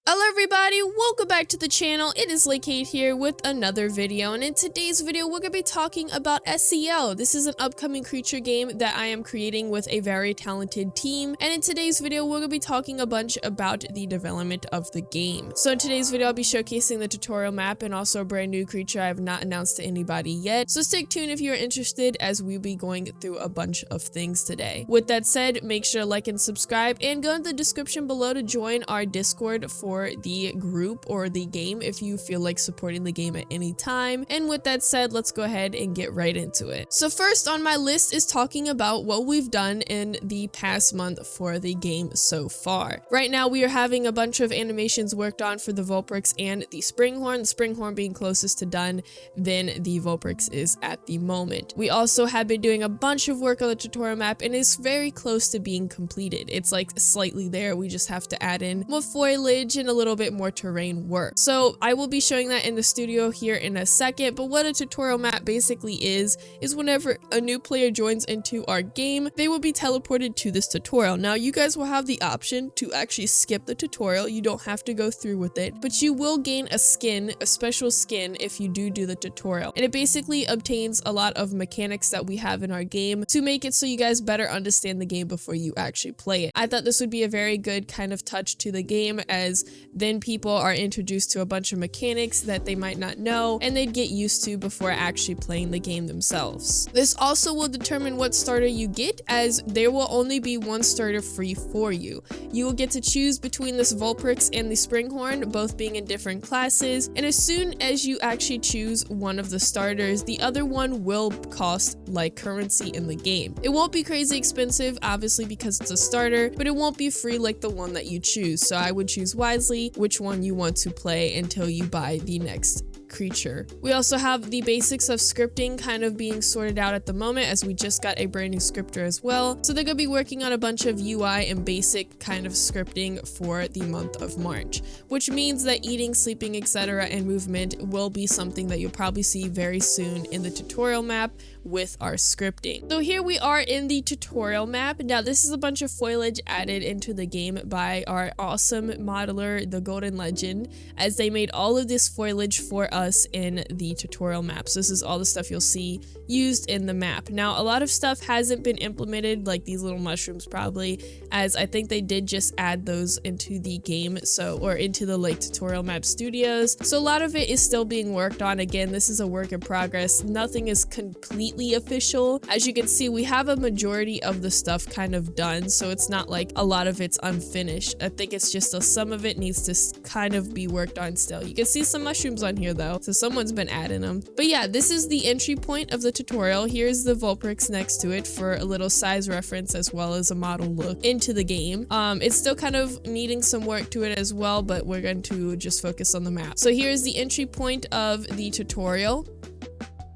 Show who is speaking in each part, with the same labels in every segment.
Speaker 1: Hello everybody, welcome back to the channel. It is Kate here with another video, and in today's video we're going to be talking about SEL. This is an upcoming creature game that I am creating with a very talented team, and in today's video we're going to be talking a bunch about the development of the game. So in today's video I'll be showcasing the tutorial map and also a brand new creature I have not announced to anybody yet, so stay tuned if you're interested as we'll be going through a bunch of things today. With that said, make sure to like and subscribe and go in the description below to join our Discord for the group or the game if you feel like supporting the game at any time. And with that said, let's go ahead and get right into it. So first on my list is talking about what we've done in the past month for the game so far. Right now we are having a bunch of animations worked on for the Vulpix and the Springhorn, the Springhorn being closest to done than the Vulpix is at the moment. We also have been doing a bunch of work on the tutorial map and it's very close to being completed. It's like slightly there, we just have to add in more foliage and a little bit more terrain work. So I will be showing that in the studio here in a second, but what a tutorial map basically is whenever a new player joins into our game, they will be teleported to this tutorial. Now you guys will have the option to actually skip the tutorial. You don't have to go through with it, but you will gain a skin, a special skin if you do the tutorial. And it basically obtains a lot of mechanics that we have in our game to make it so you guys better understand the game before you actually play it. I thought this would be a very good kind of touch to the game, as then people are introduced to a bunch of mechanics that they might not know and they'd get used to before actually playing the game themselves. This also will determine what starter you get, as there will only be one starter free for you. You will get to choose between this Vulpix and the Springhorn, both being in different classes, and as soon as you actually choose one of the starters, the other one will cost like currency in the game. It won't be crazy expensive, obviously, because it's a starter, but it won't be free like the one that you choose. So I would choose wisely which one you want to play until you buy the next creature. We also have the basics of scripting kind of being sorted out at the moment, as we just got a brand new scripter as well. So they're going to be working on a bunch of UI and basic kind of scripting for the month of March, which means that eating, sleeping, etc. and movement will be something that you'll probably see very soon in the tutorial map with our scripting. So here we are in the tutorial map. Now this is a bunch of foliage added into the game by our awesome modeler, the Golden Legend, as they made all of this foliage for us in the tutorial map. So this is all the stuff you'll see used in the map. Now a lot of stuff hasn't been implemented, like these little mushrooms probably, as I think they did just add those into the game, or into the tutorial map studios. So a lot of it is still being worked on. Again, this is a work in progress. Nothing is completely official. As you can see, we have a majority of the stuff kind of done, so it's not like a lot of it's unfinished. I think it's just some of it needs to kind of be worked on still. You can see some mushrooms on here though, so someone's been adding them. But yeah, this is the entry point of the tutorial. Here's the Vulpix next to it for a little size reference as well as a model look into the game. It's still kind of needing some work to it as well, but we're going to just focus on the map. So here's the entry point of the tutorial.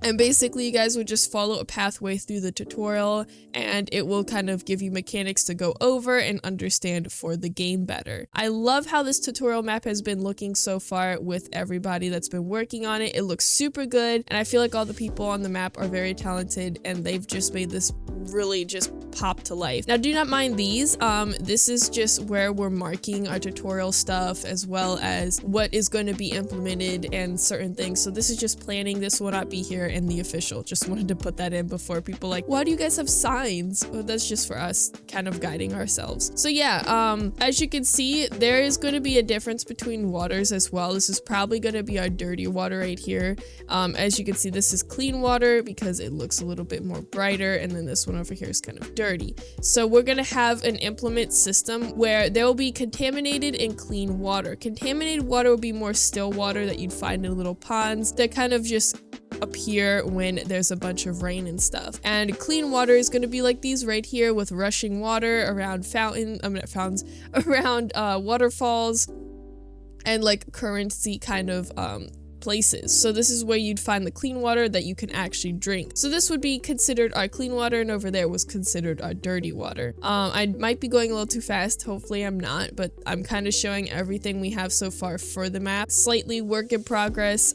Speaker 1: And basically you guys would just follow a pathway through the tutorial and it will kind of give you mechanics to go over and understand for the game better. I love how this tutorial map has been looking so far with everybody that's been working on it. It looks super good and I feel like all the people on the map are very talented and they've just made this really just pop to life. Now do not mind these. This is just where we're marking our tutorial stuff as well as what is going to be implemented and certain things. So this is just planning. This will not be here in the official. Just wanted to put that in before people like, why do you guys have signs? Well, that's just for us kind of guiding ourselves. So yeah, as you can see, there is going to be a difference between waters as well. This is probably going to be our dirty water right here. As you can see, this is clean water because it looks a little bit more brighter, and then this one over here is kind of dirty. So we're going to have an implement system where there will be contaminated and clean water. Contaminated water will be more still water that you'd find in little ponds that kind of just appear when there's a bunch of rain and stuff. And clean water is going to be like these right here with rushing water around waterfalls and like currency kind of places. So this is where you'd find the clean water that you can actually drink. So this would be considered our clean water, and over there was considered our dirty water. I might be going a little too fast. Hopefully I'm not, but I'm kind of showing everything we have so far for the map. Slightly work in progress.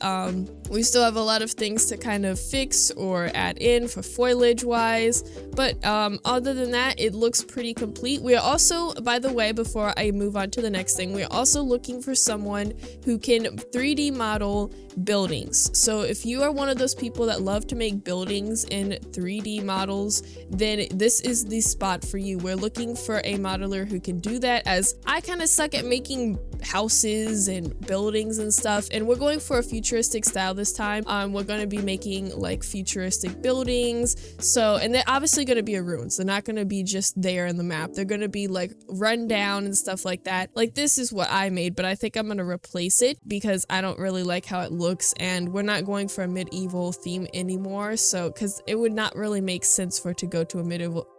Speaker 1: We still have a lot of things to kind of fix or add in for foliage wise, but other than that, it looks pretty complete. We are also, by the way, before I move on to the next thing, we're also looking for someone who can 3D model buildings. So if you are one of those people that love to make buildings in 3D models, then this is the spot for you. We're looking for a modeler who can do that, as I kind of suck at making houses and buildings and stuff, and we're going for a futuristic style this time. We're going to be making like futuristic buildings, so, and they're obviously going to be ruins. They're not going to be just there in the map. They're going to be like run down and stuff like that. Like, this is what I made, but I think I'm going to replace it because I don't really like how it looks, and we're not going for a medieval theme anymore, so because it would not really make sense for it to go to a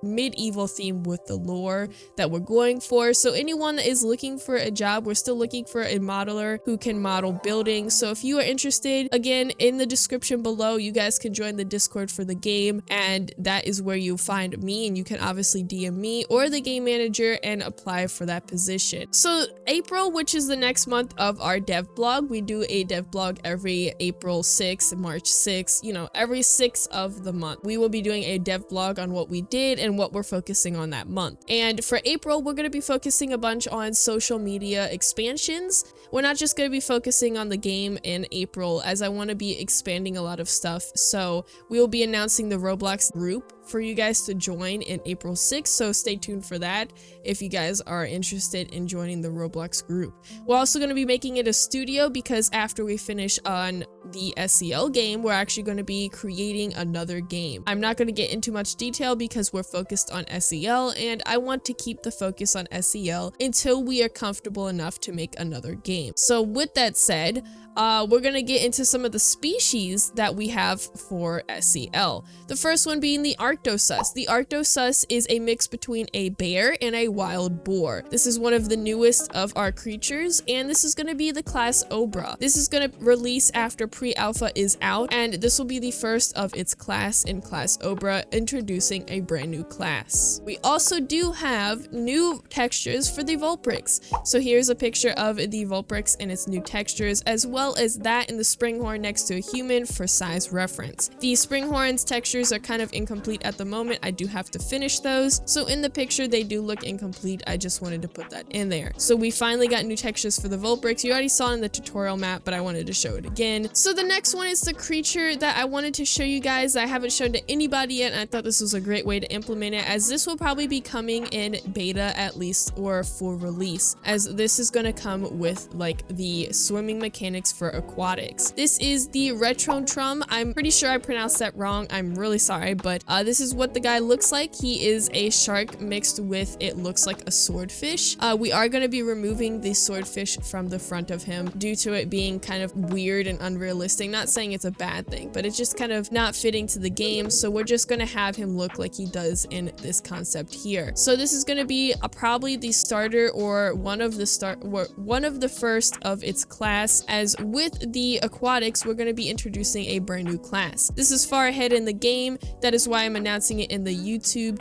Speaker 1: medieval theme with the lore that we're going for. So anyone that is looking for a job, we're still looking for a modeler who can model buildings. So if you are interested, again, in the description below, you guys can join the Discord for the game, and that is where you'll find me, and you can obviously DM me or the game manager and apply for that position. So April, which is the next month of our dev blog, we do a dev blog every April 6th, March 6th, you know, every 6th of the month. We will be doing a dev blog on what we did and what we're focusing on that month. And for April, we're going to be focusing a bunch on social media expansions. We're not just going to be focusing on the game in April, as I want to be expanding a lot of stuff. So we will be announcing the Roblox group for you guys to join in April 6th, so stay tuned for that if you guys are interested in joining the Roblox group. We're also going to be making it a studio, because after we finish on the SEL game, we're actually going to be creating another game. I'm not going to get into much detail because we're focused on SEL, and I want to keep the focus on SEL until we are comfortable enough to make another game. So with that said, we're going to get into some of the species that we have for SEL. The first one being the Arctosus. The Arctosus is a mix between a bear and a wild boar. This is one of the newest of our creatures, and this is going to be the class Obra. This is going to release after pre-alpha is out, and this will be the first of its class in class Obra, introducing a brand new class. We also do have new textures for the Vulprix. So here's a picture of the Vulprix and its new textures, as well as that in the Springhorn next to a human for size reference. The Springhorn's textures are kind of incomplete at the moment. I do have to finish those. So in the picture, they do look incomplete. I just wanted to put that in there. So we finally got new textures for the Vulprix. You already saw it in the tutorial map, but I wanted to show it again. So the next one is the creature that I wanted to show you guys. I haven't shown to anybody yet, and I thought this was a great way to implement it, as this will probably be coming in beta at least, or full release, as this is going to come with like the swimming mechanics for aquatics. This is the Retrotrum. I'm pretty sure I pronounced that wrong. I'm really sorry, but this is what the guy looks like. He is a shark mixed with, it looks like a swordfish. We are going to be removing the swordfish from the front of him due to it being kind of weird and unrealistic. Not saying it's a bad thing, but it's just kind of not fitting to the game. So we're just going to have him look like he does in this concept here. So this is going to be probably the starter, or one of the first of its class, as with the aquatics, we're going to be introducing a brand new class. This is far ahead in the game. That is why I'm announcing it in the YouTube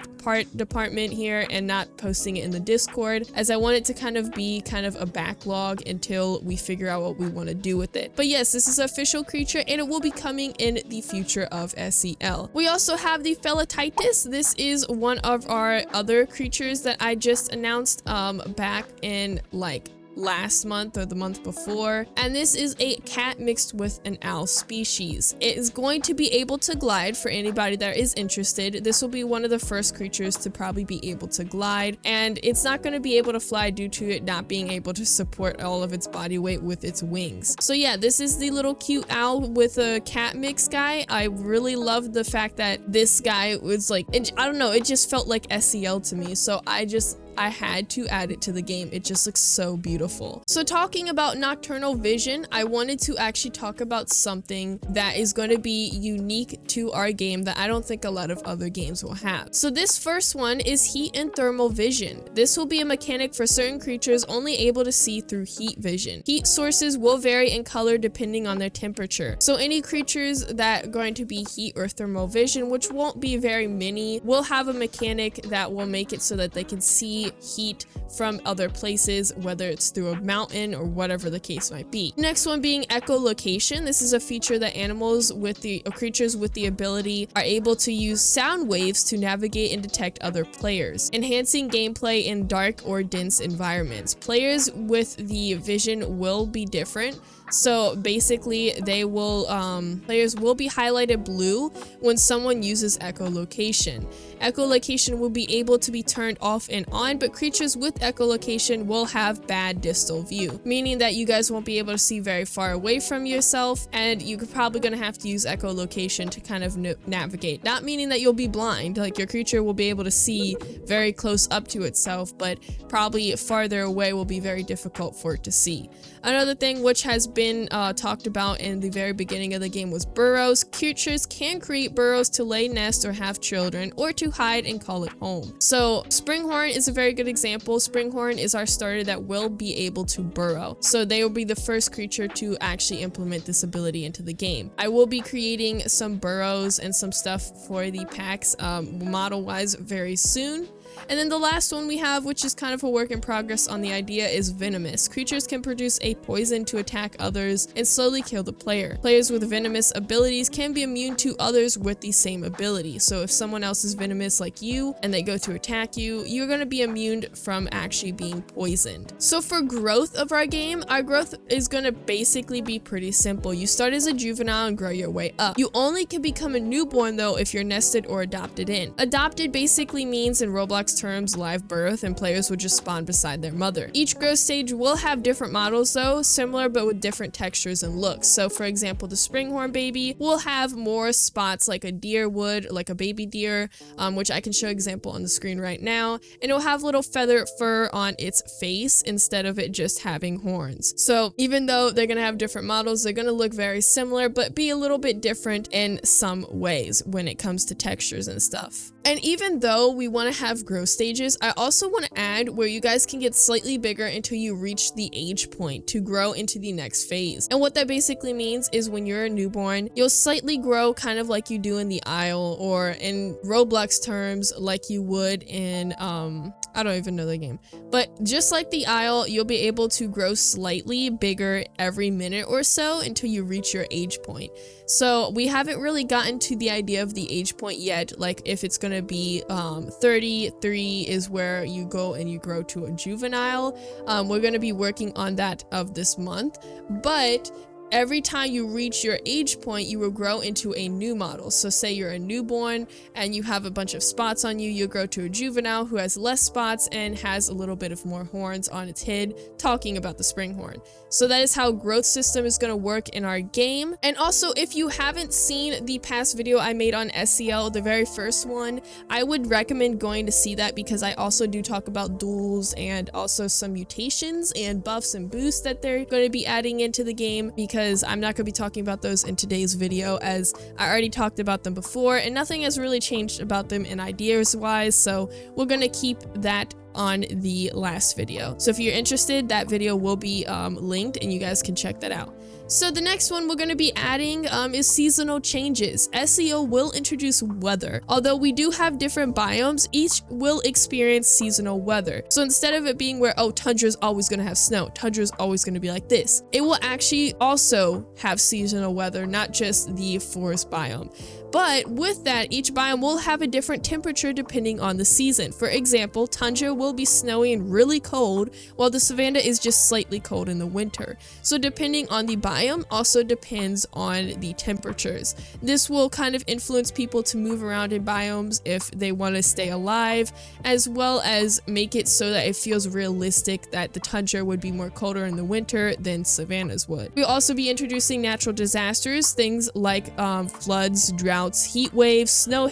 Speaker 1: department here and not posting it in the Discord, as I want it to kind of be a backlog until we figure out what we want to do with it. But yes, this is an official creature, and it will be coming in the future of SEL. We also have the Felititis. This is one of our other creatures that I just announced back in like last month or the month before, and this is a cat mixed with an owl species. It is going to be able to glide for anybody that is interested. This will be one of the first creatures to probably be able to glide, and it's not going to be able to fly due to it not being able to support all of its body weight with its wings. So yeah, this is the little cute owl with a cat mix guy. I really love the fact that this guy was like, I don't know, it just felt like SEL to me, so I just I had to add it to the game. It just looks so beautiful. So talking about nocturnal vision, I wanted to actually talk about something that is going to be unique to our game that I don't think a lot of other games will have. So this first one is heat and thermal vision. This will be a mechanic for certain creatures only able to see through heat vision. Heat sources will vary in color depending on their temperature. So any creatures that are going to be heat or thermal vision, which won't be very many, will have a mechanic that will make it so that they can see heat from other places, whether it's through a mountain or whatever the case might be. Next one being echolocation. This is a feature that animals with the creatures with the ability are able to use sound waves to navigate and detect other players, enhancing gameplay in dark or dense environments. Players with the vision will be different. So basically players will be highlighted blue when someone uses echolocation. Echolocation will be able to be turned off and on, but creatures with echolocation will have bad distal view, meaning that you guys won't be able to see very far away from yourself, and you're probably going to have to use echolocation to kind of navigate. Not meaning that you'll be blind, like your creature will be able to see very close up to itself, but probably farther away will be very difficult for it to see. Another thing which has been talked about in the very beginning of the game was burrows. Creatures can create burrows to lay nests or have children, or to hide and call it home. So Springhorn is a very good example. Springhorn is our starter that will be able to burrow. So they will be the first creature to actually implement this ability into the game. I will be creating some burrows and some stuff for the packs model-wise very soon. And then the last one we have, which is kind of a work in progress on the idea, is venomous. Creatures can produce a poison to attack others and slowly kill the player. Players with venomous abilities can be immune to others with the same ability. So if someone else is venomous like you and they go to attack you, you're going to be immune from actually being poisoned. So for growth of our game, our growth is going to basically be pretty simple. You start as a juvenile and grow your way up. You only can become a newborn though if you're nested or adopted in. Adopted basically means in Roblox terms live birth, and players would just spawn beside their mother. Each growth stage will have different models though, similar but with different textures and looks. So for example, the Springhorn baby will have more spots like a deer would, like a baby deer, which I can show example on the screen right now, and it'll have little feather fur on its face instead of it just having horns. So even though they're gonna have different models, they're gonna look very similar but be a little bit different in some ways when it comes to textures and stuff. And even though we want to have growth stages, I also want to add where you guys can get slightly bigger until you reach the age point to grow into the next phase. And what that basically means is when you're a newborn, you'll slightly grow kind of like you do in the Isle, or in Roblox terms like you would in I don't even know the game, but just like the Isle, you'll be able to grow slightly bigger every minute or so until you reach your age point. So we haven't really gotten to the idea of the age point yet, like if it's going to be 33 is where you go and you grow to a juvenile. We're going to be working on that of this month, but every time you reach your age point, you will grow into a new model. So say you're a newborn and you have a bunch of spots on you, you'll grow to a juvenile who has less spots and has a little bit of more horns on its head, talking about the Springhorn. So that is how growth system is going to work in our game. And also, if you haven't seen the past video I made on SEL, the very first one, I would recommend going to see that, because I also do talk about duels and also some mutations and buffs and boosts that they're going to be adding into the game, because I'm not going to be talking about those in today's video, as I already talked about them before and nothing has really changed about them in ideas wise. So we're going to keep that on the last video. So if you're interested, that video will be linked and you guys can check that out. So the next one we're going to be adding is seasonal changes. SEL will introduce weather. Although we do have different biomes, each will experience seasonal weather. So instead of it being where, oh, tundra is always going to have snow, tundra is always going to be like this, it will actually also have seasonal weather, not just the forest biome. But with that, each biome will have a different temperature depending on the season. For example, tundra will be snowy and really cold, while the savanna is just slightly cold in the winter. So depending on the biome also depends on the temperatures. This will kind of influence people to move around in biomes if they want to stay alive, as well as make it so that it feels realistic that the tundra would be more colder in the winter than savannas would. We'll also be introducing natural disasters, things like floods, droughts, heat waves, snow,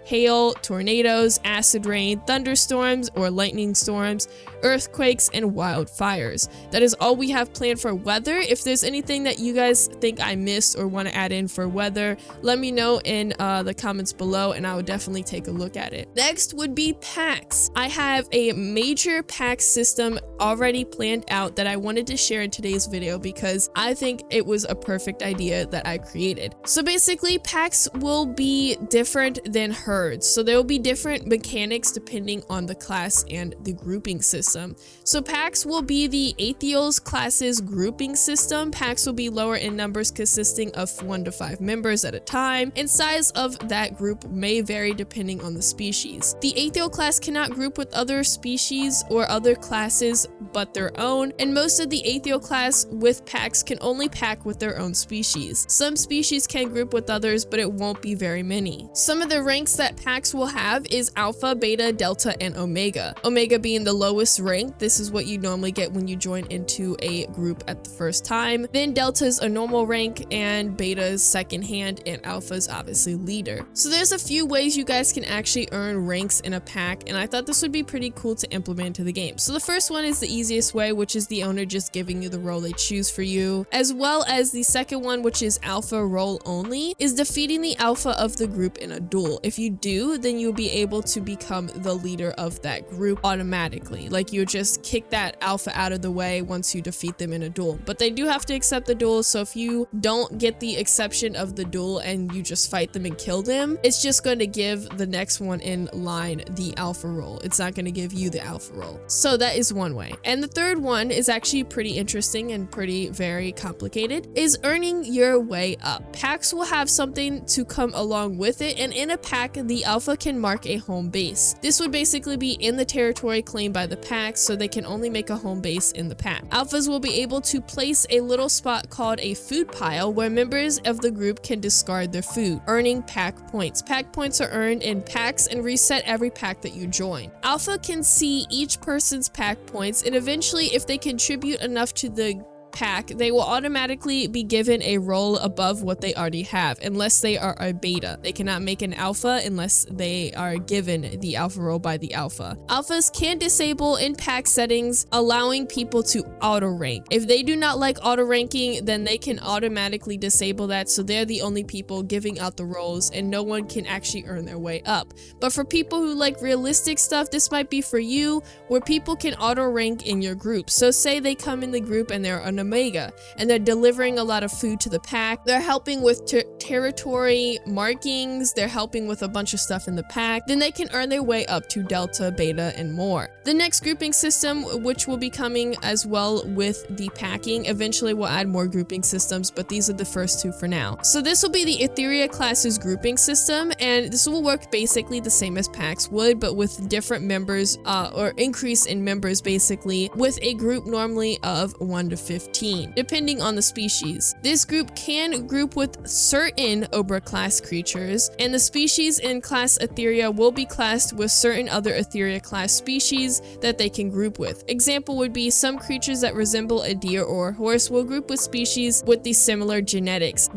Speaker 1: hail, tornadoes, acid rain, thunderstorms, thunderstorms or lightning storms, earthquakes, and wildfires. That is all we have planned for weather. If there's anything that you guys think I missed or want to add in for weather, let me know in the comments below and I would definitely take a look at it. Next would be packs. I have a major pack system already planned out that I wanted to share in today's video because I think it was a perfect idea that I created. So basically, packs will be different than herds. So there will be different mechanics depending on the class and the grouping system. So packs will be the Aethios class's grouping system. Packs will be lower in numbers, consisting of 1 to 5 members at a time, and size of that group may vary depending on the species. The Aethio class cannot group with other species or other classes but their own, and most of the Aethio class with packs can only pack with their own species. Some species can group with others, but it won't be very many. Some of the ranks that packs will have is Alpha, Beta, Delta, and Omega. Omega being the lowest rank. This is what you normally get when you join into a group at the first time. Then Delta's a normal rank, and Beta's second hand, and Alpha's obviously leader. So there's a few ways you guys can actually earn ranks in a pack, and I thought this would be pretty cool to implement into the game. So the first one is the easiest way, which is the owner just giving you the role they choose for you, as well as the second one, which is Alpha role only, is defeating the Alpha of the group in a duel. If you do, then you'll be able to become the leader of that group automatically. Like, you just kick that Alpha out of the way once you defeat them in a duel. But they do have to accept the duel, so if you don't get the exception of the duel and you just fight them and kill them, it's just going to give the next one in line the Alpha role. It's not going to give you the Alpha role. So that is one way. And the third one is actually pretty interesting and very complicated, is earning your way up. Packs will have something to come along with it, and in a pack, the Alpha can mark a home base. This would basically be in the territory claimed by the pack, so they can only make a home base in the pack. Alphas will be able to place a little spot called a food pile where members of the group can discard their food, earning pack points. Pack points are earned in packs and reset every pack that you join. Alpha can see each person's pack points, and eventually, if they contribute enough to the pack, they will automatically be given a role above what they already have, unless they are a beta. They cannot make an alpha unless they are given the alpha role by the alpha. Alphas can disable in pack settings, allowing people to auto rank. If they do not like auto ranking, then they can automatically disable that, so they're the only people giving out the roles and no one can actually earn their way up. But for people who like realistic stuff, this might be for you, where people can auto rank in your group. So say they come in the group and they're an Omega, and they're delivering a lot of food to the pack. They're helping with territory markings. They're helping with a bunch of stuff in the pack. Then they can earn their way up to Delta, Beta, and more. The next grouping system, which will be coming as well with the packing, eventually we'll add more grouping systems, but these are the first two for now. So this will be the Etheria class's grouping system, and this will work basically the same as packs would, but with different members, or increase in members basically, with a group normally of 1 to 15. Depending on the species. This group can group with certain Obra class creatures, and the species in class Etheria will be classed with certain other Etheria class species that they can group with. Example would be some creatures that resemble a deer or a horse will group with species with the similar genetics.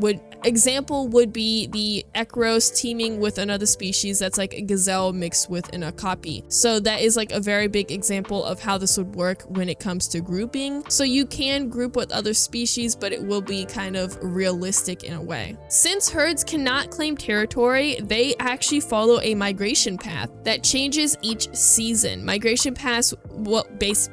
Speaker 1: Example would be the Ekros teaming with another species that's like a gazelle mixed with an okapi. So that is like a very big example of how this would work when it comes to grouping. So you can group with other species, but it will be kind of realistic in a way. Since herds cannot claim territory, they actually follow a migration path that changes each season. Migration paths,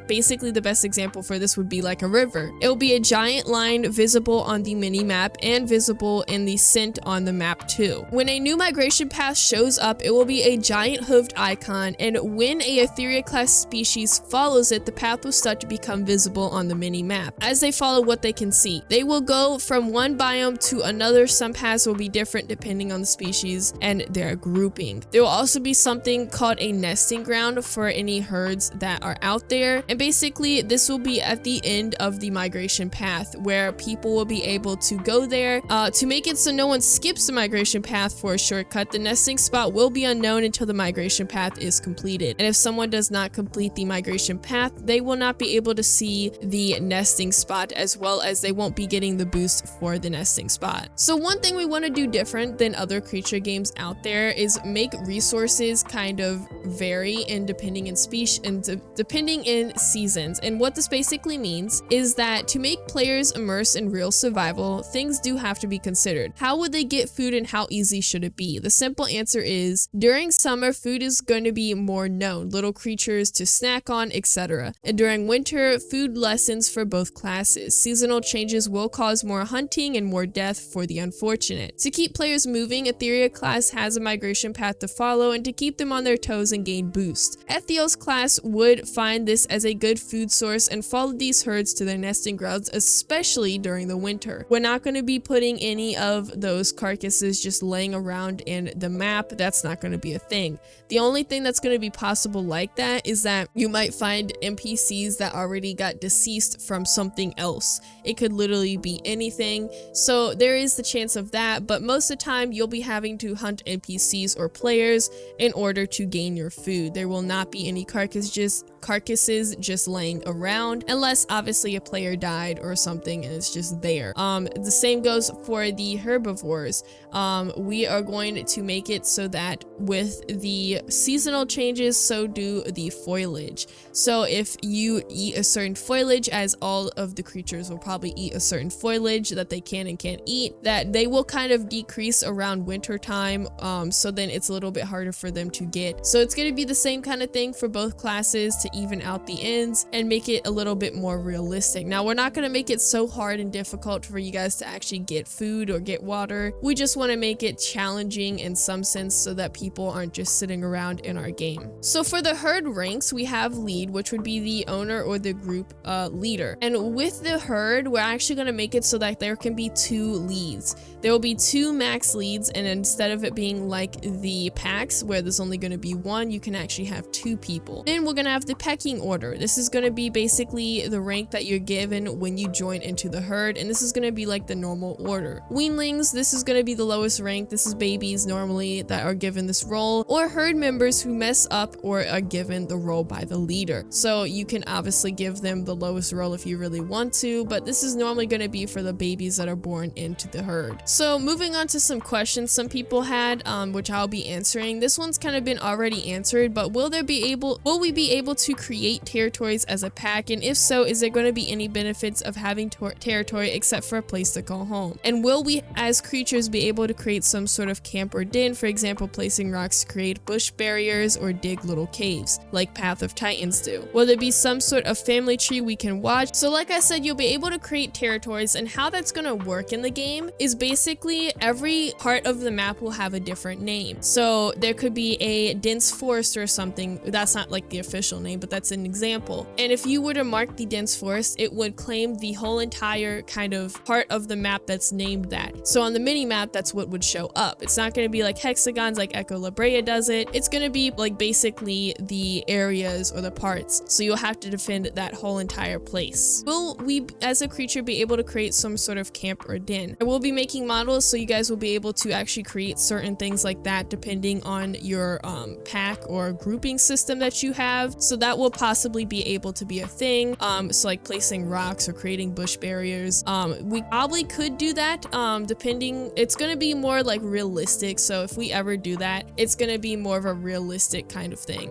Speaker 1: basically the best example for this would be like a river. It will be a giant line visible on the mini map and visible in the scent on the map too. When a new migration path shows up, it will be a giant hooved icon, and when a Etheria class species follows it, the path will start to become visible on the mini map. As they follow what they can see, they will go from one biome to another. Some paths will be different depending on the species and their grouping. There will also be something called a nesting ground for any herds that are out there, and basically this will be at the end of the migration path where people will be able to go there. To make it so no one skips the migration path for a shortcut, the nesting spot will be unknown until the migration path is completed, and if someone does not complete the migration path, they will not be able to see the nesting spot spot, as well as they won't be getting the boost for the nesting spot. So one thing we want to do different than other creature games out there is make resources kind of vary and depending in species and depending in seasons. And what this basically means is that to make players immerse in real survival, things do have to be considered. How would they get food and how easy should it be? The simple answer is during summer, food is going to be more known, little creatures to snack on, etc. And during winter, food lessens for both classes. Seasonal changes will cause more hunting and more death for the unfortunate. To keep players moving, Etheria class has a migration path to follow and to keep them on their toes and gain boost. Ethios class would find this as a good food source and follow these herds to their nesting grounds, especially during the winter. We're not going to be putting any of those carcasses just laying around in the map. That's not going to be a thing. The only thing that's going to be possible like that is that you might find NPCs that already got deceased from something else. It could literally be anything. So there is the chance of that, but most of the time you'll be having to hunt NPCs or players in order to gain your food. There will not be any carcasses just laying around, unless obviously a player died or something and it's just there. The same goes for the herbivores. We are going to make it so that with the seasonal changes, so do the foliage. So if you eat a certain foliage, as all of the creatures will probably eat a certain foliage that they can and can't eat, that they will kind of decrease around winter time. So then it's a little bit harder for them to get. So it's going to be the same kind of thing for both classes to even out the ends and make it a little bit more realistic. Now, we're not going to make it so hard and difficult for you guys to actually get food or get water. We just want to make it challenging in some sense so that people aren't just sitting around in our game. So for the herd ranks, we have lead, which would be the owner or the group leader. And with the herd, we're actually going to make it so that there can be 2 leads. There will be 2 max leads, and instead of it being like the packs where there's only going to be 1, you can actually have 2 people. Then we're going to have the pecking order. This is going to be basically the rank that you're given when you join into the herd, and this is going to be like the normal order. Weanlings, this is going to be the lowest rank. This is babies normally that are given this role, or herd members who mess up or are given the role by the leader. So you can obviously give them the lowest role if you really want to, but this is normally going to be for the babies that are born into the herd. So moving on to some questions some people had, which I'll be answering. This one's kind of been already answered, but will we be able to create territories as a pack? And if so, is there going to be any benefits of having territory except for a place to call home? And will we as creatures be able to create some sort of camp or den, for example, placing rocks to create bush barriers or dig little caves like Path of Titans do? Will there be some sort of family tree we can watch? So like I said, you'll be able to create territories, and how that's going to work in the game is basically every part of the map will have a different name. So there could be a dense forest or something. That's not like the official name, but that's an example. And if you were to mark the dense forest, it would claim the whole entire kind of part of the map that's named that. So on the mini map, that's what would show up. It's not going to be like hexagons like Echo La Brea does it. It's going to be like basically the areas or the parts. So you'll have to defend that whole entire place. Will we as a creature be able to create some sort of camp or den? I will be making models so you guys will be able to actually create certain things like that depending on your pack or grouping system that you have. So that will possibly be able to be a thing. So like placing rocks or creating bush barriers. We probably could do that depending. It's going to be more like realistic. So if we ever do that, it's going to be more of a realistic kind of thing.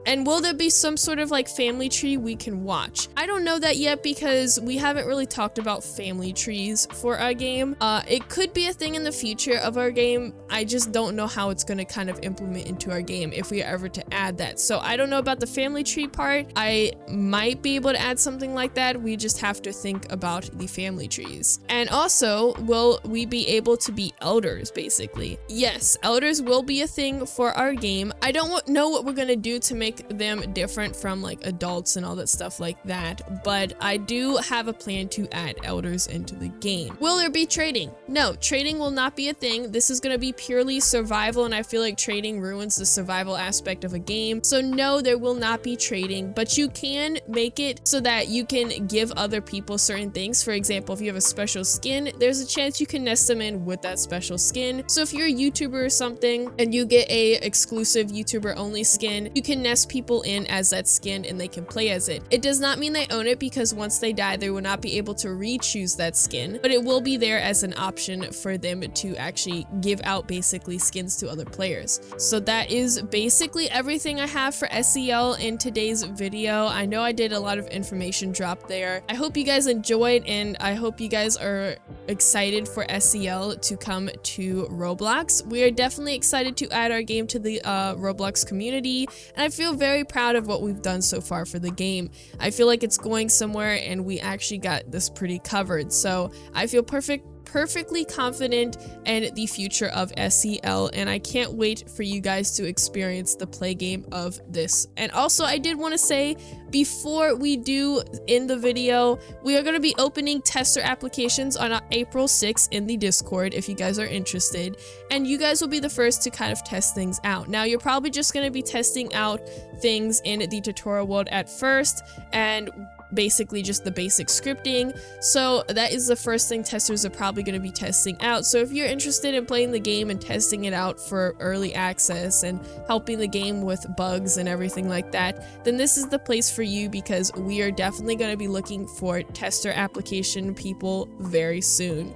Speaker 1: And will there be some sort of like family tree we can watch? I don't know that yet because we haven't really talked about family trees for our game. It could be a thing in the future of our game. I just don't know how it's going to kind of implement into our game if we are ever to add that. So I don't know about the family tree part. I might be able to add something like that. We just have to think about the family trees. And also, will we be able to be elders basically? Yes, elders will be a thing for our game. I don't know what we're going to do to make them different from like adults and all that stuff like that, but I do have a plan to add elders into the game. Will there be trading? No, trading will not be a thing. This is going to be purely survival, and I feel like trading ruins the survival aspect of a game. So no, there will not be trading, but you can make it so that you can give other people certain things. For example, if you have a special skin, there's a chance you can nest them in with that special skin. So if you're a YouTuber or something and you get a exclusive YouTuber only skin, you can nest people in as that skin and they can play as it. It does not mean they own it, because once they die, they will not be able to re-choose that skin, but it will be there as an option for them to actually give out basically skins to other players. So that is basically everything I have for SEL in today's video. I know I did a lot of information drop there. I hope you guys enjoyed, and I hope you guys are excited for SEL to come to Roblox. We are definitely excited to add our game to the Roblox community, and I feel very proud of what we've done so far for the game. I feel like it's going somewhere, and we actually got this pretty covered. So I feel perfectly confident in the future of SEL, and I can't wait for you guys to experience the play game of this. And also, I did want to say, before we do end the video, we are going to be opening tester applications on April 6th in the Discord if you guys are interested, and you guys will be the first to kind of test things out. Now, you're probably just going to be testing out things in the tutorial world at first, and basically just the basic scripting. So that is the first thing testers are probably going to be testing out. So if you're interested in playing the game and testing it out for early access and helping the game with bugs and everything like that, then this is the place for you, because we are definitely going to be looking for tester application people very soon.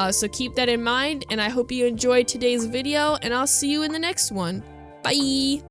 Speaker 1: So keep that in mind, and I hope you enjoyed today's video, and I'll see you in the next one. Bye!